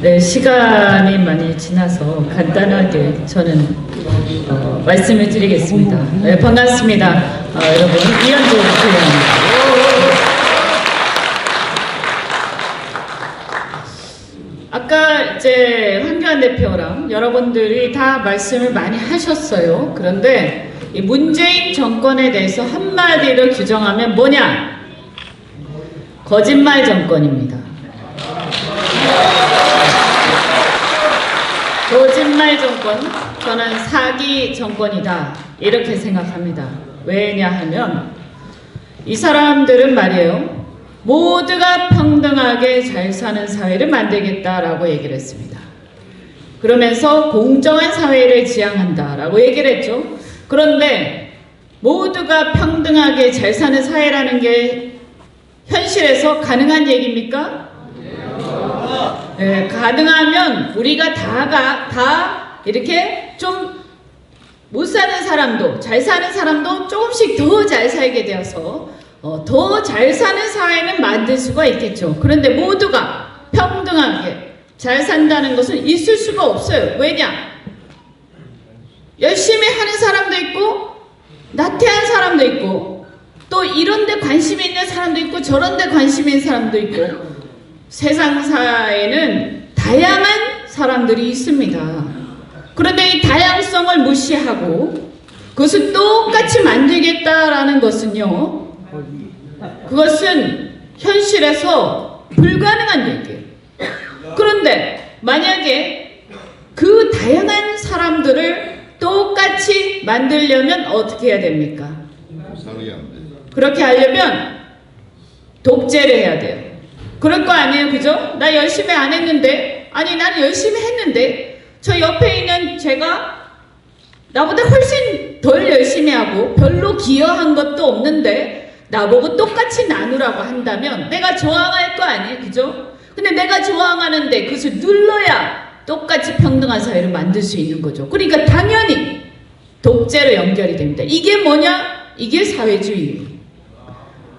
네, 시간이 많이 지나서 간단하게 저는 말씀을 드리겠습니다. 네, 반갑습니다. 여러분, 이현주 부회장입니다. 아까 이제 황교안 대표랑 여러분들이 다 말씀을 많이 하셨어요. 그런데 이 문재인 정권에 대해서 한마디로 규정하면 뭐냐? 거짓말 정권입니다. 거짓말 정권, 저는 사기 정권이다 이렇게 생각합니다. 왜냐하면 이 사람들은 말이에요, 모두가 평등하게 잘 사는 사회를 만들겠다라고 얘기를 했습니다. 그러면서 공정한 사회를 지향한다라고 얘기를 했죠. 그런데 모두가 평등하게 잘 사는 사회라는 게 현실에서 가능한 얘기입니까? 네, 가능하면 우리가 다 이렇게 좀 못 사는 사람도 잘 사는 사람도 조금씩 더 잘 살게 되어서 더 잘 사는 사회는 만들 수가 있겠죠. 그런데 모두가 평등하게 잘 산다는 것은 있을 수가 없어요. 왜냐? 열심히 하는 사람도 있고 나태한 사람도 있고 또 이런 데 관심이 있는 사람도 있고 저런 데 관심이 있는 사람도 있고 세상사에는 다양한 사람들이 있습니다. 그런데 이 다양성을 무시하고 그것을 똑같이 만들겠다라는 것은요, 그것은 현실에서 불가능한 얘기예요. 그런데 만약에 그 다양한 사람들을 똑같이 만들려면 어떻게 해야 됩니까? 그렇게 하려면 독재를 해야 돼요. 그럴 거 아니에요, 그죠? 나 열심히 안 했는데, 아니 나는 열심히 했는데 저 옆에 있는 제가 나보다 훨씬 덜 열심히 하고 별로 기여한 것도 없는데 나보고 똑같이 나누라고 한다면 내가 저항할 거 아니에요, 그죠? 근데 내가 저항하는데 그것을 눌러야 똑같이 평등한 사회를 만들 수 있는 거죠. 그러니까 당연히 독재로 연결이 됩니다. 이게 뭐냐? 이게 사회주의예요.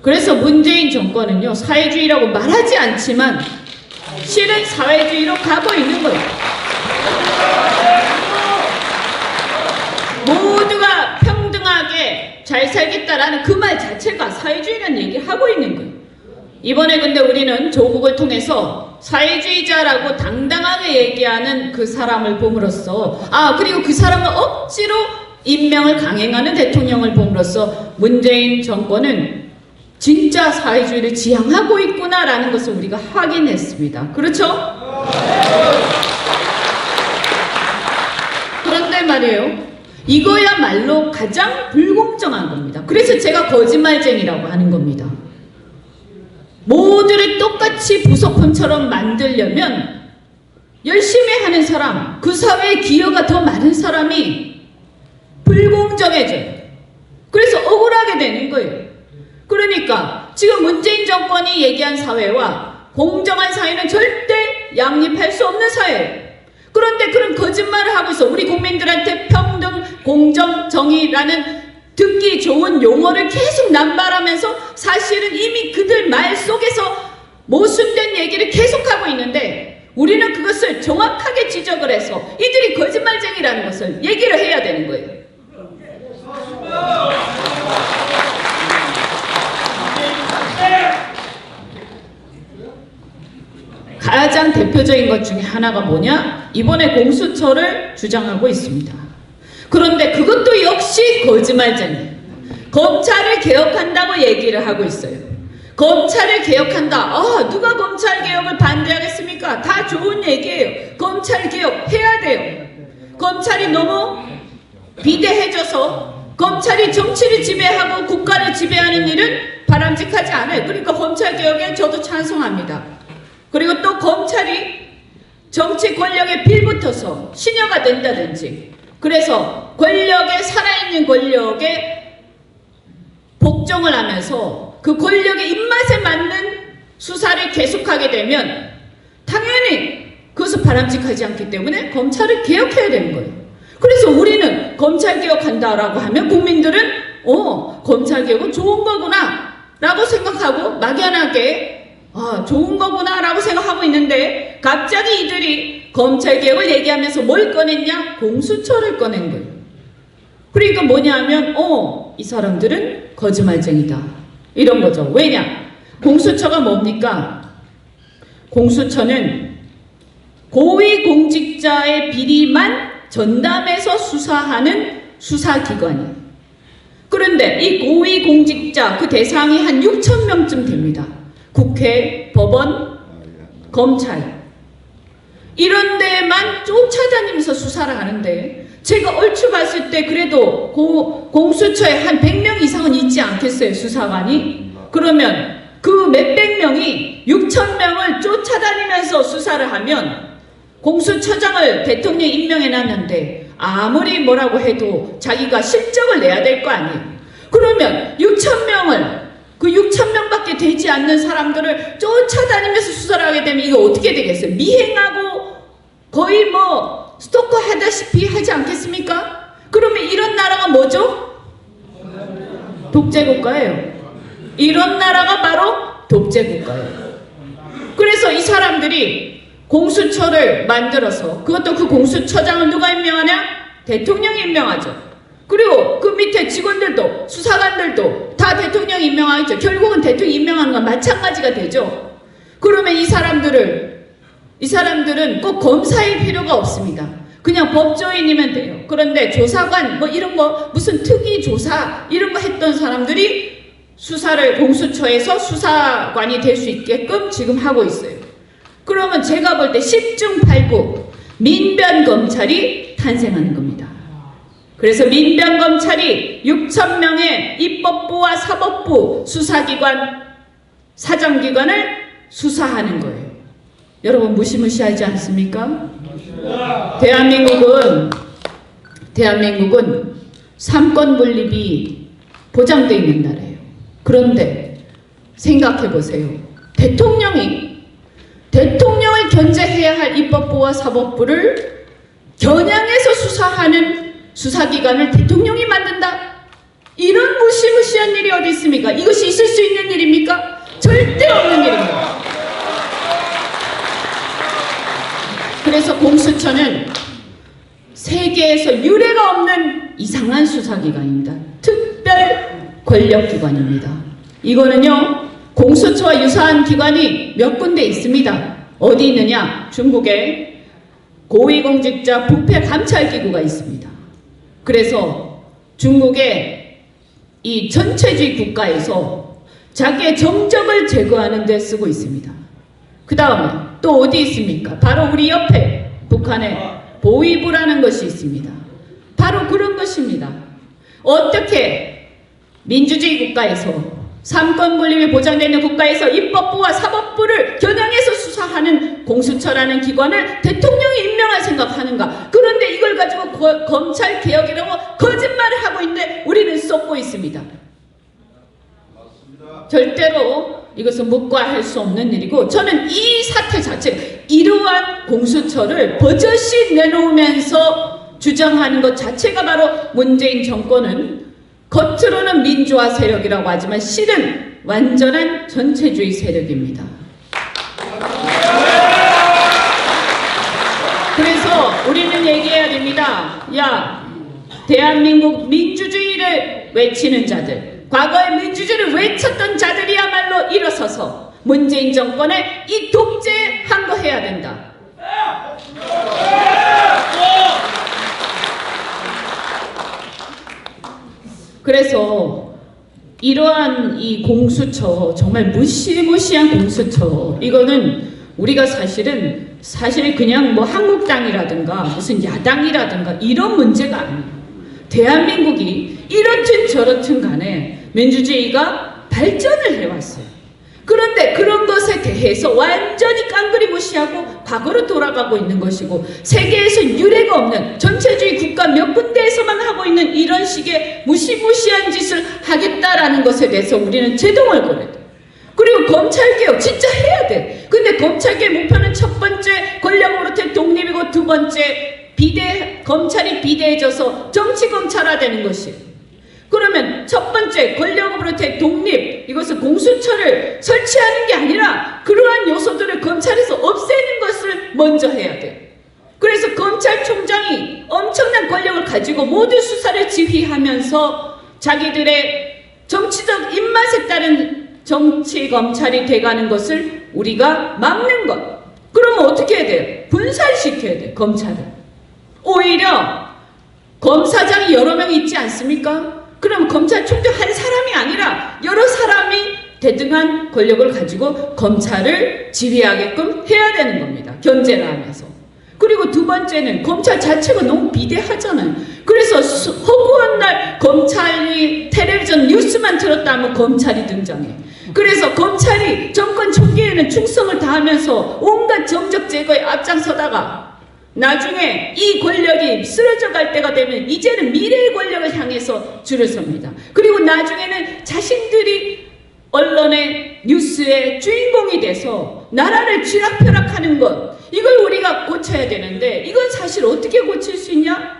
그래서 문재인 정권은요, 사회주의라고 말하지 않지만 실은 사회주의로 가고 있는 거예요. 모두가 평등하게 잘 살겠다라는 그 말 자체가 사회주의라는 얘기를 하고 있는 거예요. 이번에 근데 우리는 조국을 통해서 사회주의자라고 당당하게 얘기하는 그 사람을 봄으로써, 그리고 그 사람을 억지로 임명을 강행하는 대통령을 봄으로써 문재인 정권은 진짜 사회주의를 지향하고 있구나라는 것을 우리가 확인했습니다. 그렇죠? 그런데 말이에요, 이거야말로 가장 불공정한 겁니다. 그래서 제가 거짓말쟁이라고 하는 겁니다. 모두를 똑같이 부속품처럼 만들려면 열심히 하는 사람, 그 사회에 기여가 더 많은 사람이 불공정해져요. 그래서 억울하게 되는 거예요. 그러니까 지금 문재인 정권이 얘기한 사회와 공정한 사회는 절대 양립할 수 없는 사회예요. 그런데 그런 거짓말을 하고 있어. 우리 국민들한테 평등, 공정, 정의라는 듣기 좋은 용어를 계속 남발하면서 사실은 이미 그들 말 속에서 모순된 얘기를 계속하고 있는데 우리는 그것을 정확하게 지적을 해서 이들이 거짓말쟁이라는 것을 얘기를 해야 되는 거예요. 가장 대표적인 것 중에 하나가 뭐냐? 이번에 공수처를 주장하고 있습니다. 그런데 그것도 역시 거짓말쟁이에요. 검찰을 개혁한다고 얘기를 하고 있어요. 검찰을 개혁한다. 누가 검찰 개혁을 반대하겠습니까? 다 좋은 얘기예요. 검찰 개혁 해야 돼요. 검찰이 너무 비대해져서 검찰이 정치를 지배하고 국가를 지배하는 일은 바람직하지 않아요. 그러니까 검찰 개혁에 저도 찬성합니다. 그리고 또 검찰이 정치 권력에 빌붙어서 신여가 된다든지, 그래서 권력에, 살아있는 권력에 복종을 하면서 그 권력의 입맛에 맞는 수사를 계속하게 되면 당연히 그것은 바람직하지 않기 때문에 검찰을 개혁해야 되는 거예요. 그래서 우리는 검찰 개혁한다라고 하면 국민들은 검찰 개혁은 좋은 거구나 라고 생각하고 막연하게 좋은 거구나 라고 생각하고 있는데 갑자기 이들이 검찰개혁을 얘기하면서 뭘 꺼냈냐? 공수처를 꺼낸 거예요. 그러니까 뭐냐 하면 이 사람들은 거짓말쟁이다. 이런 거죠. 왜냐? 공수처가 뭡니까? 공수처는 고위공직자의 비리만 전담해서 수사하는 수사기관이에요. 그런데 이 고위공직자 그 대상이 한 6천 명쯤 됩니다. 국회, 법원, 검찰 이런 데만 쫓아다니면서 수사를 하는데 제가 얼추 봤을 때 그래도 공수처에 한 100명 이상은 있지 않겠어요, 수사관이? 그러면 그 몇백 명이 6천 명을 쫓아다니면서 수사를 하면 공수처장을 대통령이 임명해놨는데 아무리 뭐라고 해도 자기가 실적을 내야 될 거 아니에요. 그러면 6천 명을 그 6천 명밖에 되지 않는 사람들을 쫓아다니면서 수사를 하게 되면 이거 어떻게 되겠어요? 미행하고 거의 뭐 스토커 하다시피 하지 않겠습니까? 그러면 이런 나라가 뭐죠? 독재국가예요. 이런 나라가 바로 독재국가예요. 그래서 이 사람들이 공수처를 만들어서 그것도 그 공수처장을 누가 임명하냐? 대통령이 임명하죠. 그리고 그 밑에 직원들도 수사관들도 다 대통령이 임명하겠죠. 결국은 대통령이 임명하는 건 마찬가지가 되죠. 그러면 이 사람들은 꼭 검사일 필요가 없습니다. 그냥 법조인이면 돼요. 그런데 조사관 뭐 이런 거 무슨 특위 조사 이런 거 했던 사람들이 수사를 공수처에서 수사관이 될 수 있게끔 지금 하고 있어요. 그러면 제가 볼 때 10중 8구 민변검찰이 탄생하는 겁니다. 그래서 민변검찰이 6천 명의 입법부와 사법부 수사기관 사정기관을 수사하는 거예요. 여러분 무시무시하지 않습니까? 대한민국은 삼권 분립이 보장되어 있는 나라예요. 그런데 생각해 보세요. 대통령을 견제해야 할 입법부와 사법부를 겨냥해서 수사하는 수사기관을 대통령이 만든다? 이런 무시무시한 일이 어디 있습니까? 이것이 있을 수 있는 일입니까? 절대 없는 일입니다. 그래서 공수처는 세계에서 유례가 없는 이상한 수사기관입니다. 특별 권력기관입니다. 이거는요, 공수처와 유사한 기관이 몇 군데 있습니다. 어디 있느냐? 중국에 고위공직자 부패감찰기구가 있습니다. 그래서 중국의 이 전체주의 국가에서 자기의 정적을 제거하는 데 쓰고 있습니다. 그 다음에 또 어디 있습니까? 바로 우리 옆에 북한의 보위부라는 것이 있습니다. 바로 그런 것입니다. 어떻게 민주주의 국가에서 삼권 분립이 보장되는 국가에서 입법부와 사법부를 겨냥해서 수사하는 공수처라는 기관을 대통령이 임명할 생각하는가? 그런데 이걸 가지고 검찰 개혁이라고 거짓말을 하고 있는데 우리는 쏟고 있습니다. 절대로 이것은 묵과할 수 없는 일이고, 저는 이 사태 자체가 이러한 공수처를 버젓이 내놓으면서 주장하는 것 자체가 바로 문재인 정권은 겉으로는 민주화 세력이라고 하지만 실은 완전한 전체주의 세력입니다. 그래서 우리는 얘기해야 됩니다. 야, 대한민국 민주주의를 외치는 자들, 과거에 민주주의를 외쳤던 자들이야말로 일어서서 문재인 정권에 이 독재 항거해야 된다. 그래서 이러한 이 공수처, 정말 무시무시한 공수처, 이거는 우리가 사실 그냥 뭐 한국당이라든가 무슨 야당이라든가 이런 문제가 아니에요. 대한민국이 이렇든 저렇든 간에 민주주의가 발전을 해왔어요. 그런데 그런 것에 대해서 완전히 깡그리 무시하고 과거로 돌아가고 있는 것이고, 세계에서 유례가 없는 전체주의 국가 몇 군데에서만 하고 있는 이런 식의 무시무시한 짓을 하겠다라는 것에 대해서 우리는 제동을 걸어야 돼. 그리고 검찰개혁 진짜 해야 돼. 근데 검찰개혁 목표는 첫 번째 권력으로부터 독립이고, 두 번째 검찰이 비대해져서 정치검찰화되는 것이에요. 그러면 첫 번째 권력으로부터의 독립, 이것은 공수처를 설치하는 게 아니라 그러한 요소들을 검찰에서 없애는 것을 먼저 해야 돼. 그래서 검찰총장이 엄청난 권력을 가지고 모든 수사를 지휘하면서 자기들의 정치적 입맛에 따른 정치 검찰이 돼가는 것을 우리가 막는 것. 그러면 어떻게 해야 돼요? 분산시켜야 돼, 검찰을. 오히려 검사장이 여러 명 있지 않습니까? 그럼 검찰총장 한 사람이 아니라 여러 사람이 대등한 권력을 가지고 검찰을 지휘하게끔 해야 되는 겁니다. 견제를 하면서. 그리고 두 번째는 검찰 자체가 너무 비대하잖아요. 그래서 허구한 날 검찰이 텔레비전 뉴스만 틀었다 하면 검찰이 등장해. 그래서 검찰이 정권 초기에는 충성을 다하면서 온갖 정적 제거에 앞장서다가 나중에 이 권력이 쓰러져 갈 때가 되면 이제는 미래의 권력을 향해서 줄을 섭니다. 그리고 나중에는 자신들이 언론의 뉴스의 주인공이 돼서 나라를 쥐락펴락하는 것, 이걸 우리가 고쳐야 되는데 이건 사실 어떻게 고칠 수 있냐?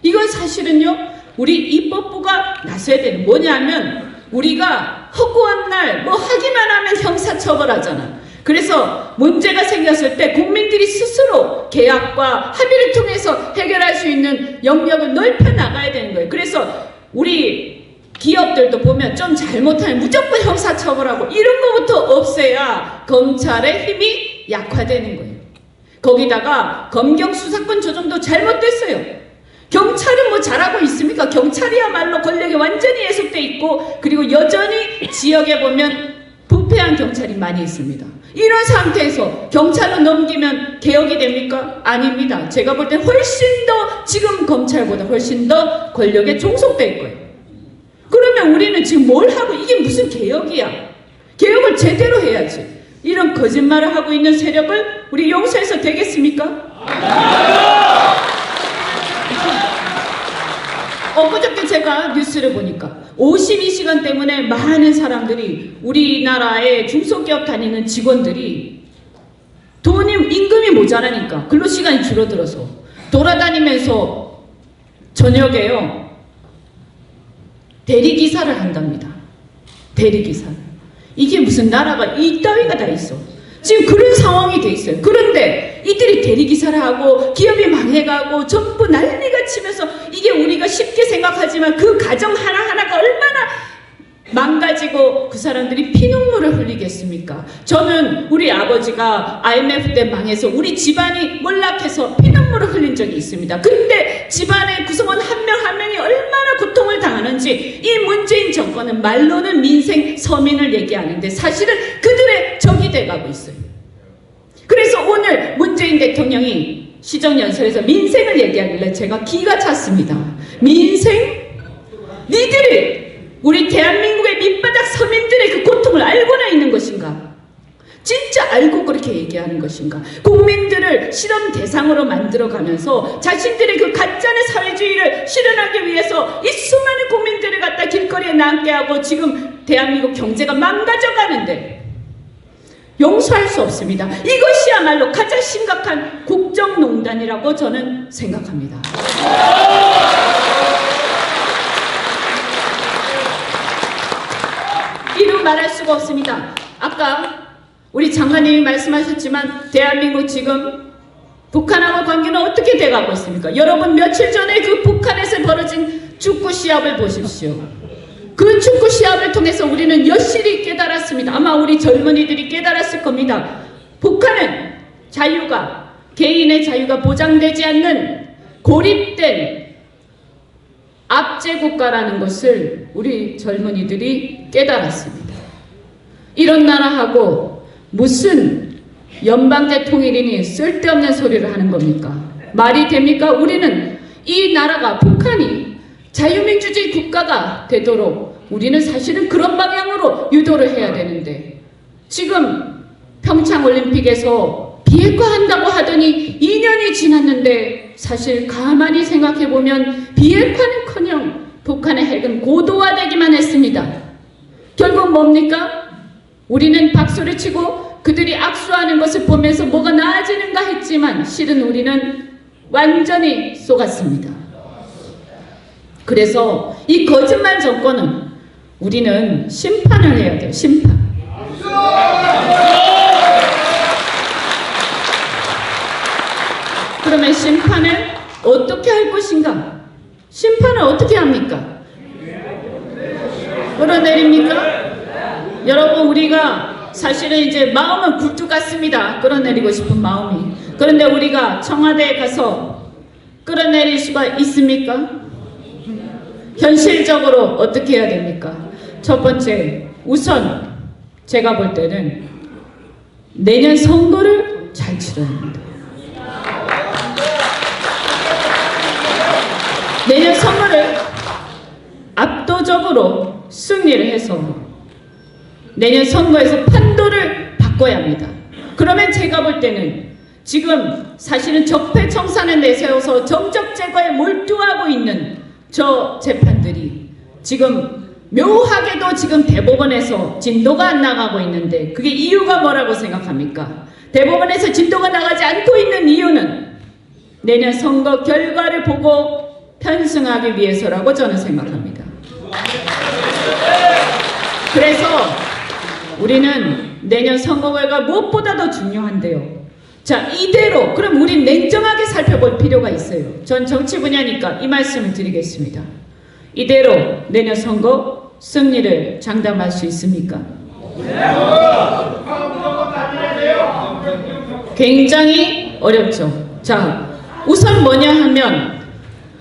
이건 사실은요, 우리 입법부가 나서야 되는, 뭐냐면 우리가 허구한 날 뭐 하기만 하면 형사처벌하잖아. 그래서 문제가 생겼을 때 국민들이 스스로 계약과 합의를 통해서 해결할 수 있는 영역을 넓혀 나가야 되는 거예요. 그래서 우리 기업들도 보면 좀 잘못하면 무조건 형사처벌하고 이런 거부터 없애야 검찰의 힘이 약화되는 거예요. 거기다가 검경수사권 조정도 잘못됐어요. 경찰은 뭐 잘하고 있습니까? 경찰이야말로 권력이 완전히 예속돼 있고, 그리고 여전히 지역에 보면 부패한 경찰이 많이 있습니다. 이런 상태에서 경찰로 넘기면 개혁이 됩니까? 아닙니다. 제가 볼 땐 훨씬 더 지금 검찰보다 훨씬 더 권력에 종속될 거예요. 그러면 우리는 지금 뭘 하고, 이게 무슨 개혁이야? 개혁을 제대로 해야지. 이런 거짓말을 하고 있는 세력을 우리 용서해서 되겠습니까? 엊그저께 제가 뉴스를 보니까 52시간 때문에 많은 사람들이, 우리나라의 중소기업 다니는 직원들이 돈이, 임금이 모자라니까 근로시간이 줄어들어서 돌아다니면서 저녁에요 대리기사를 한답니다. 대리기사를. 이게 무슨 나라가 이따위가 다 있어. 지금 그런 상황이 돼 있어요. 그런데 이들이 대리기사를 하고 기업이 망해가고 전부 난리가 치면서, 이게 우리가 쉽게 생각하지만 그 가정 하나하나가 얼마나 망가지고 그 사람들이 피눈물을 흘리겠습니까? 저는 우리 아버지가 IMF 때 망해서 우리 집안이 몰락해서 피눈물을 흘린 적이 있습니다. 근데 집안의 구성원 한 명 한 명이 얼마나 고통을 당하는지 이 문재인 정권은 말로는 민생 서민을 얘기하는데 사실은 그들의 적이 돼가고 있어요. 그래서 오늘 문재인 대통령이 시정연설에서 민생을 얘기하길래 제가 기가 찼습니다. 민생? 니들이 우리 대한민국의 밑바닥 서민들의 그 고통을 알고나 있는 것인가? 진짜 알고 그렇게 얘기하는 것인가? 국민들을 실험 대상으로 만들어가면서 자신들의 그 가짜의 사회주의를 실현하기 위해서 이 수많은 국민들을 갖다 길거리에 남게 하고 지금 대한민국 경제가 망가져가는데 용서할 수 없습니다. 이것이야말로 가장 심각한 국정농단이라고 저는 생각합니다. 이루 말할 수가 없습니다. 아까 우리 장관님이 말씀하셨지만 대한민국 지금 북한하고 관계는 어떻게 돼가고 있습니까? 여러분 며칠 전에 그 북한에서 벌어진 축구 시합을 보십시오. 그 축구 시합을 통해서 우리는 여실히 깨달았습니다. 아마 우리 젊은이들이 깨달았을 겁니다. 북한은 자유가, 개인의 자유가 보장되지 않는 고립된 압제국가라는 것을 우리 젊은이들이 깨달았습니다. 이런 나라하고 무슨 연방제 통일이니 쓸데없는 소리를 하는 겁니까? 말이 됩니까? 우리는 이 나라가, 북한이 자유민주주의 국가가 되도록 우리는 사실은 그런 방향으로 유도를 해야 되는데, 지금 평창올림픽에서 비핵화한다고 하더니 2년이 지났는데 사실 가만히 생각해보면 비핵화는커녕 북한의 핵은 고도화되기만 했습니다. 결국 뭡니까? 우리는 박수를 치고 그들이 악수하는 것을 보면서 뭐가 나아지는가 했지만 실은 우리는 완전히 속았습니다. 그래서 이 거짓말 정권은 우리는 심판을 해야 돼요. 심판. 그러면 심판을 어떻게 할 것인가? 심판을 어떻게 합니까? 끌어내립니까? 여러분, 우리가 사실은 이제 마음은 굴뚝 같습니다. 끌어내리고 싶은 마음이. 그런데 우리가 청와대에 가서 끌어내릴 수가 있습니까? 현실적으로 어떻게 해야 됩니까? 첫 번째, 우선 제가 볼 때는 내년 선거를 잘 치러야 합니다. 내년 선거를 압도적으로 승리를 해서 내년 선거에서 판도를 바꿔야 합니다. 그러면 제가 볼 때는 지금 사실은 적폐청산을 내세워서 정적 제거에 몰두하고 있는 저 재판들이 지금 묘하게도 지금 대법원에서 진도가 안 나가고 있는데 그게 이유가 뭐라고 생각합니까? 대법원에서 진도가 나가지 않고 있는 이유는 내년 선거 결과를 보고 편승하기 위해서라고 저는 생각합니다. 그래서 우리는 내년 선거 결과 무엇보다도 중요한데요. 자, 이대로 그럼 우린 냉정하게 살펴볼 필요가 있어요. 전 정치 분야니까 이 말씀을 드리겠습니다. 이대로 내년 선거 승리를 장담할 수 있습니까? 굉장히 어렵죠. 자, 우선 뭐냐 하면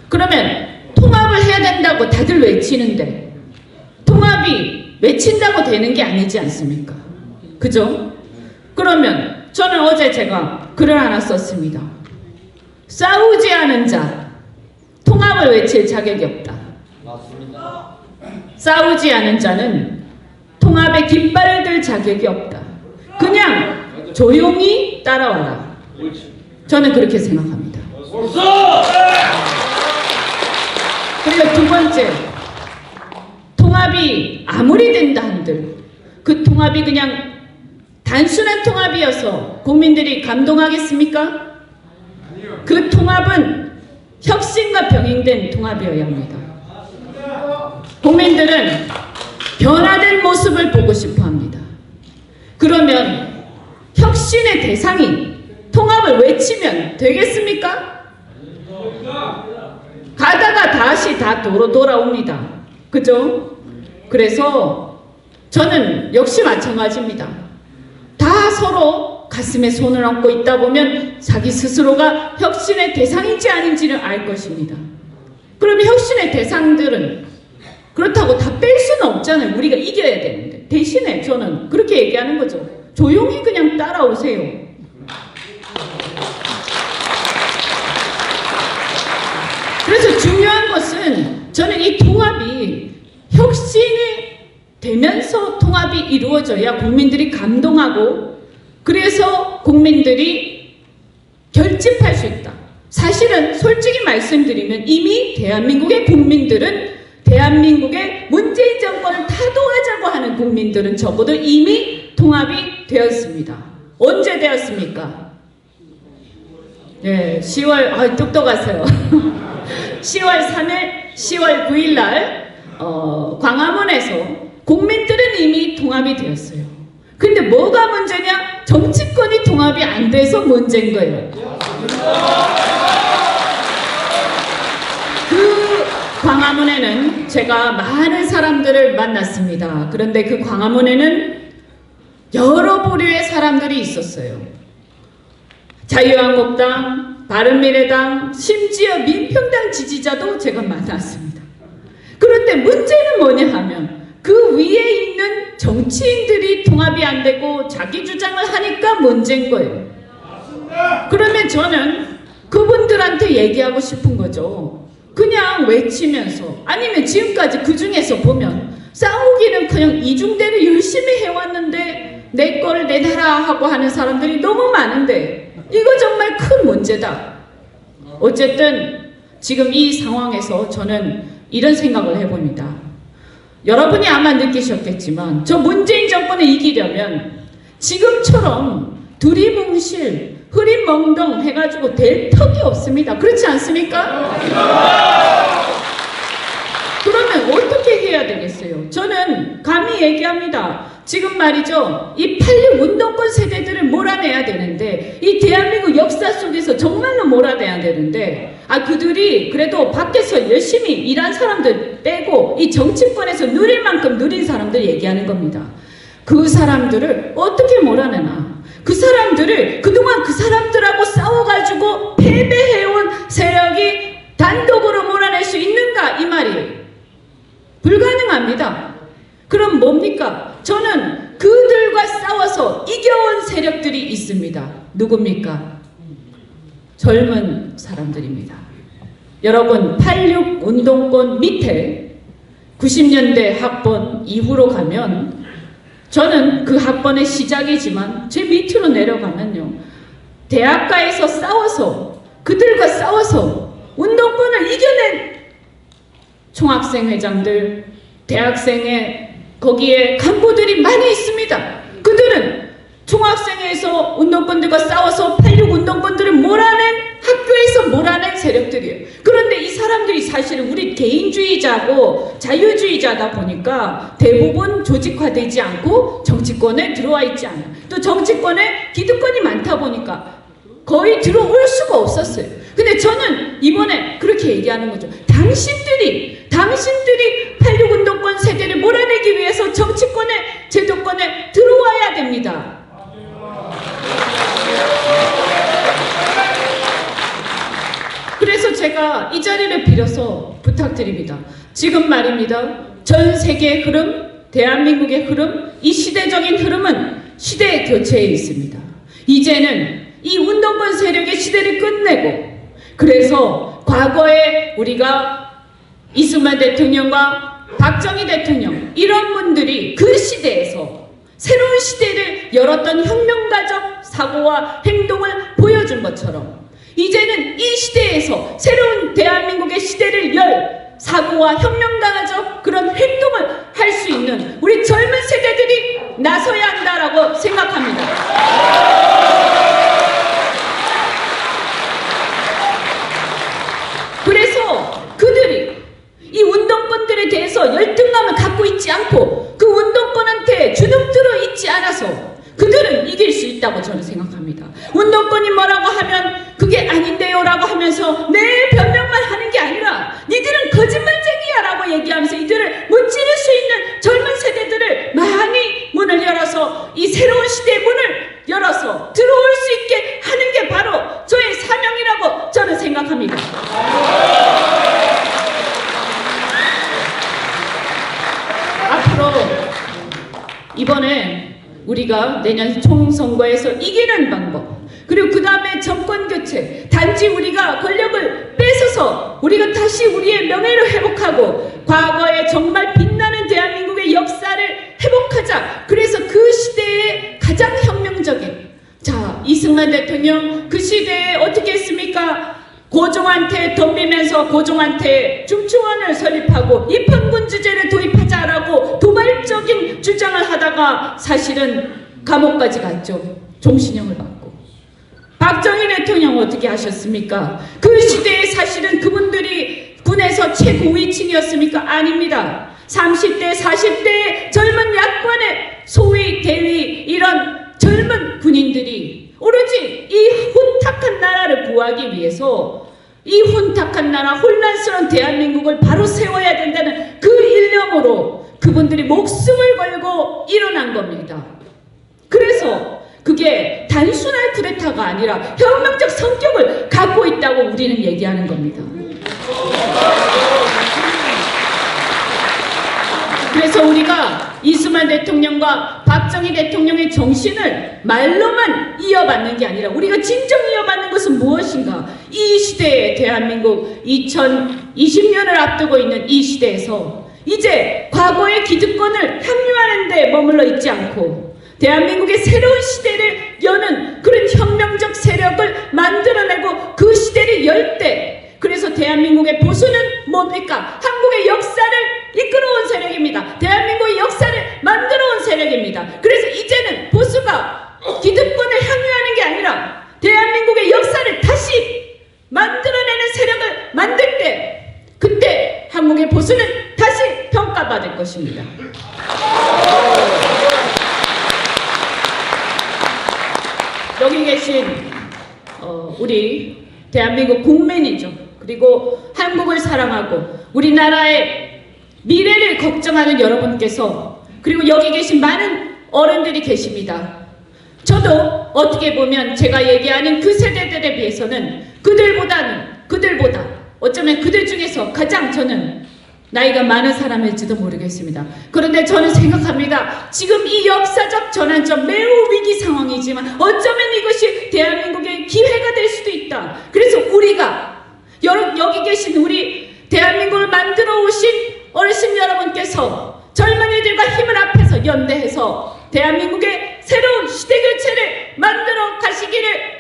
그러면 통합을 해야 된다고 다들 외치는데 통합이 외친다고 되는 게 아니지 않습니까? 그죠? 그러면 저는 어제 제가 글을 하나 썼습니다. 싸우지 않은 자, 통합을 외칠 자격이 없다. 맞습니다. 싸우지 않은 자는 통합의 깃발을 들 자격이 없다. 그냥 조용히 따라와라. 저는 그렇게 생각합니다. 그리고 두 번째, 통합이 아무리 된다 한들 그 통합이 그냥 단순한 통합이어서 국민들이 감동하겠습니까? 그 통합은 혁신과 병행된 통합이어야 합니다. 국민들은 변화된 모습을 보고 싶어 합니다. 그러면 혁신의 대상이 통합을 외치면 되겠습니까? 가다가 다시 다 돌아옵니다. 그죠? 그래서 저는 역시 마찬가지입니다. 다 서로 가슴에 손을 얹고 있다 보면 자기 스스로가 혁신의 대상인지 아닌지를 알 것입니다. 그러면 혁신의 대상들은 그렇다고 다 뺄 수는 없잖아요. 우리가 이겨야 되는데. 대신에 저는 그렇게 얘기하는 거죠. 조용히 그냥 따라오세요. 그래서 중요한 것은 저는 이 통합이 혁신이 되면서 통합이 이루어져야 국민들이 감동하고 그래서 국민들이 결집할 수 있다. 사실은 솔직히 말씀드리면 이미 대한민국의 국민들은 대한민국의 문재인 정권을 타도하자고 하는 국민들은 적어도 이미 통합이 되었습니다. 언제 되었습니까? 네, 10월, 똑똑하세요. 10월 3일, 10월 9일 날 광화문에서 국민들은 이미 통합이 되었어요. 근데 뭐가 문제냐? 정치권이 통합이 안 돼서 문제인 거예요. 그 광화문에는 제가 많은 사람들을 만났습니다. 그런데 그 광화문에는 여러 부류의 사람들이 있었어요. 자유한국당, 바른미래당, 심지어 민평당 지지자도 제가 만났습니다. 그런데 문제는 뭐냐 하면 그 위에 있는 정치인들이 통합이 안 되고 자기 주장을 하니까 문제인 거예요. 그러면 저는 그분들한테 얘기하고 싶은 거죠. 그냥 외치면서 아니면 지금까지 그 중에서 보면 싸우기는 그냥 이중대를 열심히 해왔는데 내 거를 내놔라 하고 하는 사람들이 너무 많은데 이거 정말 큰 문제다. 어쨌든 지금 이 상황에서 저는 이런 생각을 해봅니다. 여러분이 아마 느끼셨겠지만 저 문재인 정권을 이기려면 지금처럼 두리뭉실 흐릿멍덩 해가지고 될 턱이 없습니다. 그렇지 않습니까? 얘기합니다. 지금 말이죠. 이 86 운동권 세대들을 몰아내야 되는데, 이 대한민국 역사 속에서 정말로 몰아내야 되는데, 그들이 그래도 밖에서 열심히 일한 사람들 빼고 이 정치권에서 누릴 만큼 누린 사람들 얘기하는 겁니다. 그 사람들을 어떻게 몰아내나? 그 사람들을 그동안 그 사람들하고 싸워가지고 패배해온 세력이 단독으로 몰아낼 수 있는가? 이 말이 불가능합니다. 그럼 뭡니까? 저는 그들과 싸워서 이겨온 세력들이 있습니다. 누굽니까? 젊은 사람들입니다. 여러분, 86 운동권 밑에 90년대 학번 이후로 가면, 저는 그 학번의 시작이지만 제 밑으로 내려가면요, 대학가에서 싸워서, 그들과 싸워서 운동권을 이겨낸 총학생 회장들, 대학생의 거기에 간부들이 많이 있습니다. 그들은 총학생회에서 운동권들과 싸워서 86 운동권들을 몰아낸, 학교에서 몰아낸 세력들이에요. 그런데 이 사람들이 사실은 우리 개인주의자고 자유주의자다 보니까 대부분 조직화되지 않고 정치권에 들어와 있지 않아요. 또 정치권에 기득권이 많다 보니까 거의 들어올 수가 없었어요. 근데 저는 이번에 그렇게 얘기하는 거죠. 당신들이 86 운동권 세대를 몰아내기 위해서 정치권에, 제도권에 들어와야 됩니다. 그래서 제가 이 자리를 빌어서 부탁드립니다. 지금 말입니다. 전 세계의 흐름, 대한민국의 흐름, 이 시대적인 흐름은 시대 교체에 있습니다. 이제는 이 운동권 세력의 시대를 끝내고, 그래서 과거에 우리가 이승만 대통령과 박정희 대통령, 이런 분들이 그 시대에서 새로운 시대를 열었던 혁명가적 사고와 행동을 보여준 것처럼, 이제는 이 시대에서 새로운 대한민국의 시대를 열 사고와 혁명가적 그런 행동을 할 수 있는 우리 젊은 세대들이 나서야 한다라고 생각합니다. 그래서 그들이 이 운동권들에 대해서 열등감을 갖고 있지 않고 그 운동권한테 주눅들어 있지 않아서 그들은 이길 수 있다고 저는 생각합니다. 운동권이 뭐라고 하면 그게 아닌데요 라고 하면서 내 변명만 하는 게 아니라 니들은 거짓말쟁이야 라고 얘기하면서 이들을 무찌를 수 있는 젊은 세대들을 많이 문을 열어서 이 새로운 시대의 문을 열어서 들어올 수 있게 하는 게 바로 저의 사명이라고 저는 생각합니다. 앞으로 이번에 우리가 내년 총선거에서 이기는 방법, 그리고 그 다음에 정권교체, 단지 우리가 권력을 뺏어서 우리가 다시 우리의 명예를 회복하고 과거에 정말 빛나는 대한민국의 역사를 회복하자. 그래서 그 시대에 가장 혁명적인, 이승만 대통령 그 시대에 어떻게 했습니까? 고종한테 덤비면서 고종한테 중추원을 설립하고 입헌군주제를 도입하자라고 도발적인 주장을 하다가 사실은 감옥까지 갔죠. 종신형을 받고. 박정희 대통령 어떻게 하셨습니까? 그 시대에 사실은 그분들이 군에서 최고위층이었습니까? 아닙니다. 30대, 40대의 젊은 야권의 소위, 대위 이런 젊은 군인들이 오로지 이 혼탁한 나라를 구하기 위해서 이 혼탁한 나라, 혼란스러운 대한민국을 바로 세워야 된다는 그 일념으로 그분들이 목숨을 걸고 일어난 겁니다. 그래서 그게 단순한 쿠데타가 아니라 혁명적 성격을 갖고 있다고 우리는 얘기하는 겁니다. 그래서 우리가 이승만 대통령과 박정희 대통령의 정신을 말로만 이어받는 게 아니라 우리가 진정 이어받는 것은 무엇인가? 이 시대에 대한민국 2020년을 앞두고 있는 이 시대에서 이제 과거의 기득권을 합류하는 데 머물러 있지 않고 대한민국의 새로운 시대를 여는 그런 혁명적 세력을 만들어내고 그 시대를 열 때, 그래서 대한민국의 보수는 뭡니까? 한국의 역사를 이끌어온 세력입니다. 대한민국의 역사를 만들어온 세력입니다. 그래서 이제는 보수가 기득권을 향유하는 게 아니라 대한민국의 역사를 다시 만들어내는 세력을 만들 때, 그때 한국의 보수는 다시 평가받습니다. 평가받을 것입니다. 여기 계신 우리 대한민국 국민이죠. 그리고 한국을 사랑하고 우리나라의 미래를 걱정하는 여러분께서, 그리고 여기 계신 많은 어른들이 계십니다. 저도 어떻게 보면 제가 얘기하는 그 세대들에 비해서는 그들보다 어쩌면 그들 중에서 가장 저는 나이가 많은 사람일지도 모르겠습니다. 그런데 저는 생각합니다. 지금 이 역사적 전환점, 매우 위기 상황이지만 어쩌면 이것이 대한민국의 기회가 될 수도 있다. 그래서 우리가 여기 계신 우리 대한민국을 만들어 오신 어르신 여러분께서 젊은이들과 힘을 합해서 연대해서 대한민국의 새로운 시대 교체를 만들어 가시기를